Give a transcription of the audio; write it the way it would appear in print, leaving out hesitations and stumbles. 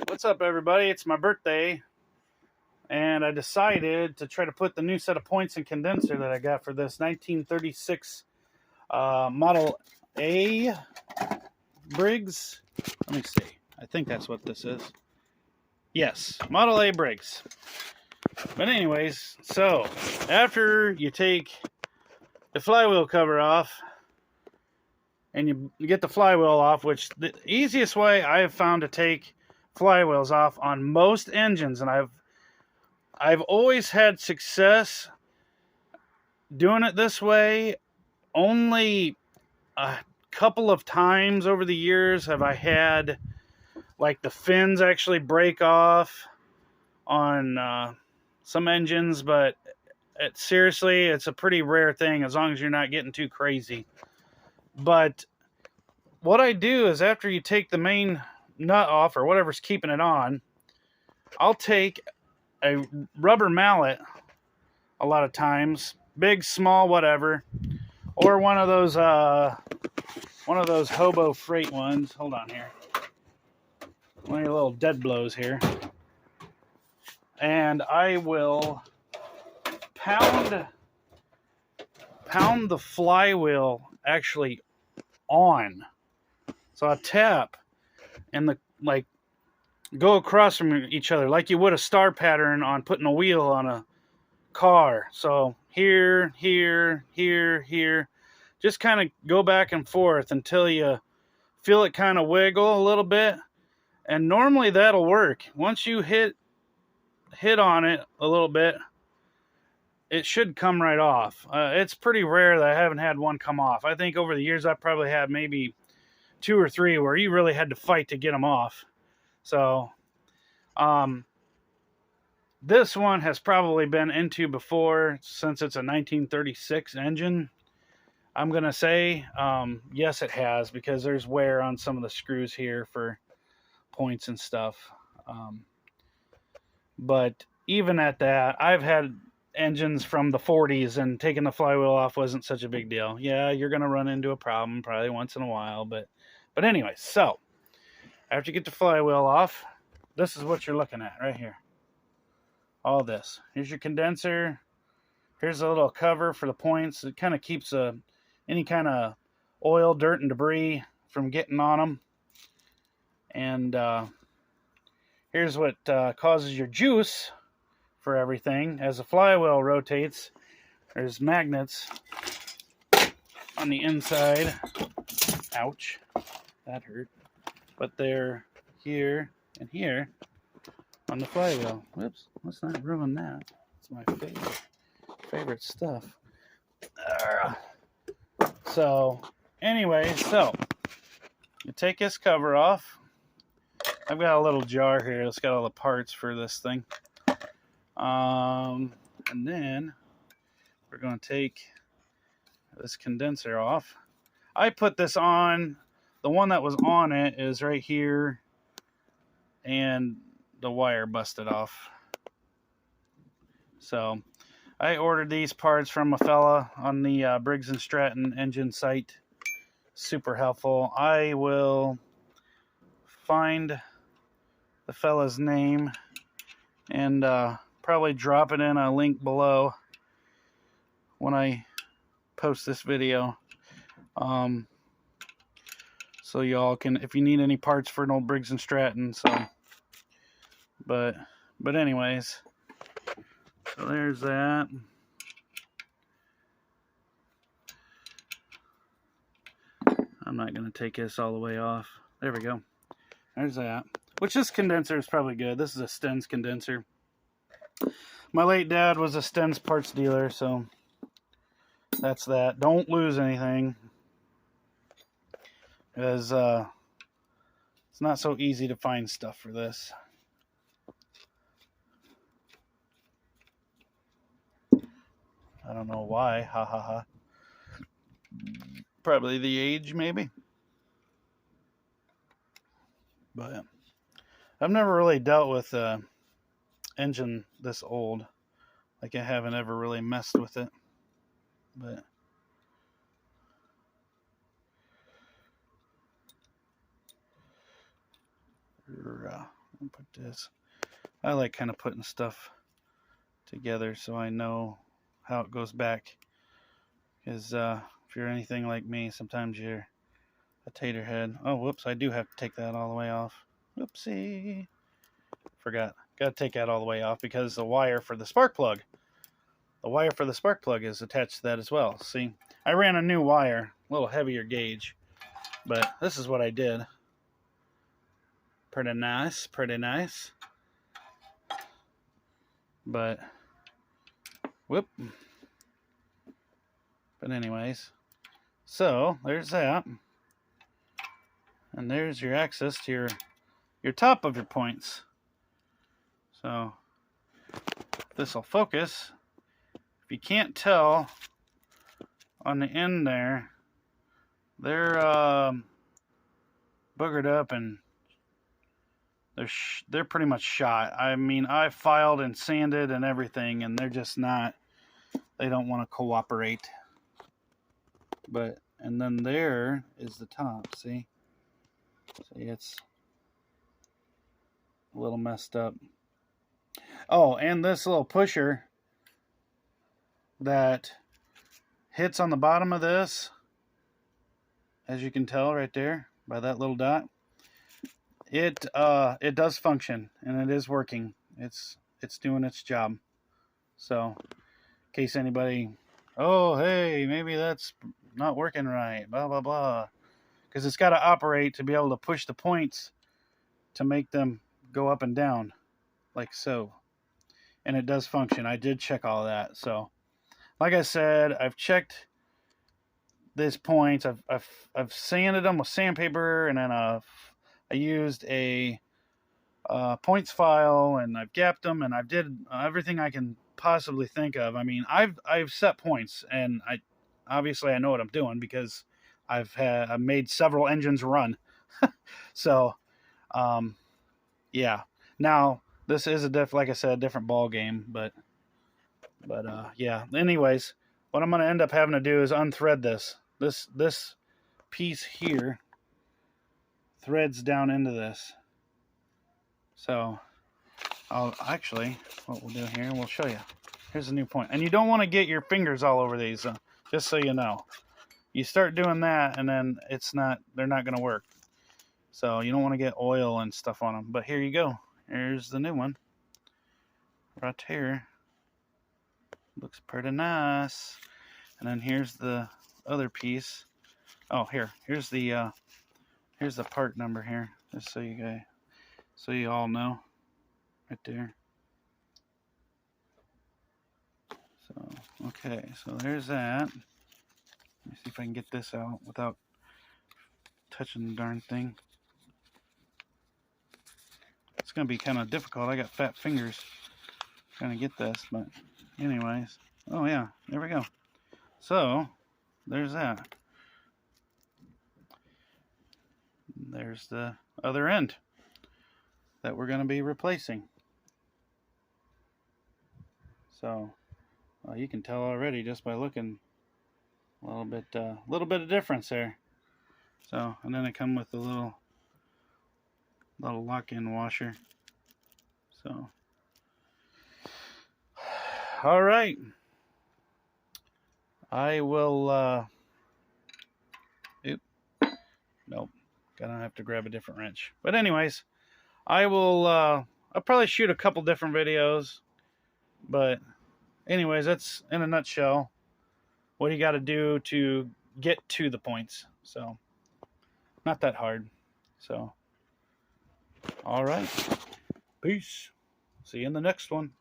What's up, everybody? It's my birthday, and I decided to try to put the new set of points and condenser that I got for this 1936 Model A Briggs. Let me see. I think that's what this is. Yes, Model A Briggs. But anyways, so after you take the flywheel cover off, and you get the flywheel off, which the easiest way I have found to take flywheels off on most engines, and I've always had success doing it this way. Only a couple of times over the years have I had like the fins actually break off on some engines, but seriously, it's a pretty rare thing as long as you're not getting too crazy. But what I do is after you take the main nut off or whatever's keeping it on, I'll take a rubber mallet a lot of times, big, small, whatever, or one of those hobo freight ones. Hold on here. One of your little dead blows here. And I will pound the flywheel actually on. So I tap and go across from each other like you would a star pattern on putting a wheel on a car. So here, here, here, here. Just kind of go back and forth until you feel it kind of wiggle a little bit. And normally that'll work. Once you hit on it a little bit, it should come right off. It's pretty rare that I haven't had one come off. I think over the years I've probably had maybe 2 or 3 where you really had to fight to get them off. So this one has probably been into before, since it's a 1936 engine. I'm going to say yes, it has, because there's wear on some of the screws here for points and stuff. But even at that, I've had engines from the 40s, and taking the flywheel off wasn't such a big deal. Yeah, you're going to run into a problem probably once in a while, but anyway, so after you get the flywheel off, this is what you're looking at right here. All this. Here's your condenser. Here's a little cover for the points. It kind of keeps any kind of oil, dirt, and debris from getting on them. And here's what causes your juice for everything. As the flywheel rotates, there's magnets on the inside. Ouch. That hurt. But they're here and here on the flywheel. Whoops, let's not ruin that. It's my favorite stuff. So, anyway, you take this cover off. I've got a little jar here that's got all the parts for this thing. And then we're going to take this condenser off. I put this on. The one that was on it is right here, and the wire busted off. So I ordered these parts from a fella on the Briggs and Stratton engine site. Super helpful. I will find the fella's name and probably drop it in a link below when I post this video. So y'all can, if you need any parts for an old Briggs and Stratton. So, but anyways, so there's that. I'm not gonna take this all the way off. There we go. There's that. Which this condenser is probably good. This is a Sten's condenser. My late dad was a Sten's parts dealer, so that's that. Don't lose anything, because it's not so easy to find stuff for this. I don't know why. Ha ha ha. Probably the age, maybe. But I've never really dealt with an engine this old. Like, I haven't ever really messed with it. But I'll put this. I like kind of putting stuff together so I know how it goes back. Because if you're anything like me, sometimes you're a tater head. Oh, whoops, I do have to take that all the way off. Whoopsie. Forgot. Got to take that all the way off because the wire for the spark plug. The wire for the spark plug is attached to that as well. See, I ran a new wire, a little heavier gauge, but this is what I did. Pretty nice, pretty nice. But, whoop. But anyways, so there's that. And there's your access to your top of your points. So, this will focus. If you can't tell, on the end there, they're boogered up and they're pretty much shot. I mean, I filed and sanded and everything, and they're just not. They don't want to cooperate. But and then there is the top. See, it's a little messed up. Oh, and this little pusher that hits on the bottom of this, as you can tell right there by that little dot, it does function and it is working. It's doing its job. So in case anybody, oh hey, maybe that's not working right, blah blah blah, because it's got to operate to be able to push the points to make them go up and down like so, and it does function. I did check all that. So like I said, I've checked these points. I've sanded them with sandpaper, and then I used a points file, and I've gapped them, and I've did everything I can possibly think of. I mean, I've set points, and obviously I know what I'm doing because I've made several engines run. So, yeah. Now this is like I said, a different ball game, but yeah. Anyways, what I'm going to end up having to do is unthread this. This piece here threads down into this. So I'll actually, what we'll do here, we'll show you. Here's a new point. And you don't want to get your fingers all over these, just so you know. You start doing that, and then they're not going to work. So you don't want to get oil and stuff on them. But here you go. Here's the new one. Right here. Looks pretty nice. And then here's the other piece. Oh, here's the part number here, just so you all know, right there. So okay, so there's that. Let me see if I can get this out without touching the darn thing. It's gonna be kind of difficult. I got fat fingers trying to get this, but anyways. Oh yeah, there we go. So there's that. There's the other end that we're going to be replacing. So you can tell already just by looking a little bit of difference there. So, and then I come with a little lock-in washer. So, all right. I will. Nope. Gonna have to grab a different wrench. But anyways, I will. I'll probably shoot a couple different videos. But anyways, that's in a nutshell what you got to do to get to the points. So not that hard. So all right. Peace. See you in the next one.